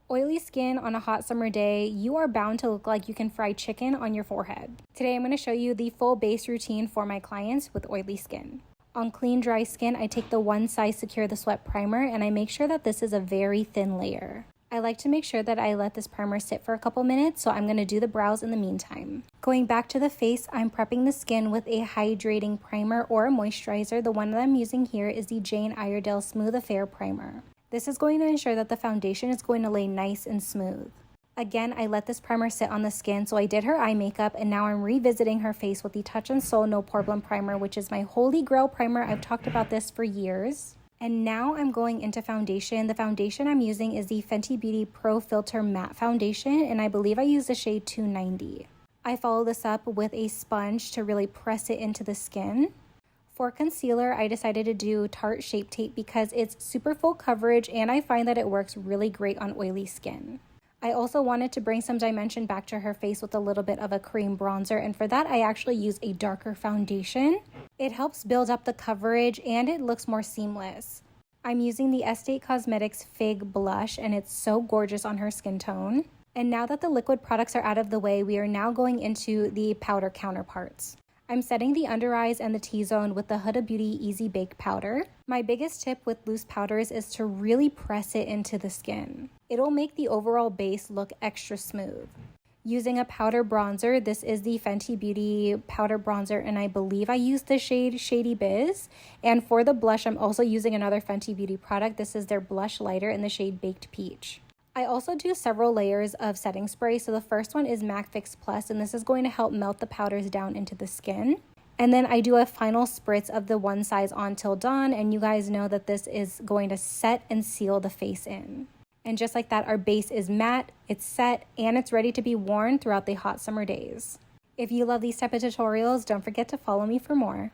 Oily skin on a hot summer day, you are bound to look like you can fry chicken on your forehead. Today I'm going to show you the full base routine for my clients with oily skin. On clean, dry skin, I take the One Size Secure the Sweat Primer and I make sure that this is a very thin layer. I like to make sure that I let this primer sit for a couple minutes, so I'm going to do the brows in the meantime. Going back to the face, I'm prepping the skin with a hydrating primer or a moisturizer. The one that I'm using here is the Jane Iredale Smooth Affair Primer. This is going to ensure that the foundation is going to lay nice and smooth. Again, I let this primer sit on the skin, so I did her eye makeup, and now I'm revisiting her face with the Touch in Sol No Poreblem Primer, which is my holy grail primer. I've talked about this for years. And now I'm going into foundation. The foundation I'm using is the Fenty Beauty Pro Filtr Matte Foundation, and I believe I use the shade 290. I follow this up with a sponge to really press it into the skin. For concealer, I decided to do Tarte Shape Tape because it's super full coverage and I find that it works really great on oily skin. I also wanted to bring some dimension back to her face with a little bit of a cream bronzer, and for that I actually use a darker foundation. It helps build up the coverage and it looks more seamless. I'm using the Estate Cosmetics Fig Blush and it's so gorgeous on her skin tone. And now that the liquid products are out of the way, we are now going into the powder counterparts. I'm setting the under eyes and the T-zone with the Huda Beauty Easy Bake Powder. My biggest tip with loose powders is to really press it into the skin. It'll make the overall base look extra smooth. Using a powder bronzer, this is the Fenty Beauty powder bronzer and I believe I used the shade Shady Biz. And for the blush, I'm also using another Fenty Beauty product. This is their Blushlighter in the shade Baked Peach. I also do several layers of setting spray. So the first one is MAC Fix Plus, and this is going to help melt the powders down into the skin. And then I do a final spritz of the One Size On Till Dawn, and you guys know that this is going to set and seal the face in. And just like that, our base is matte, it's set, and it's ready to be worn throughout the hot summer days. If you love these type of tutorials, don't forget to follow me for more.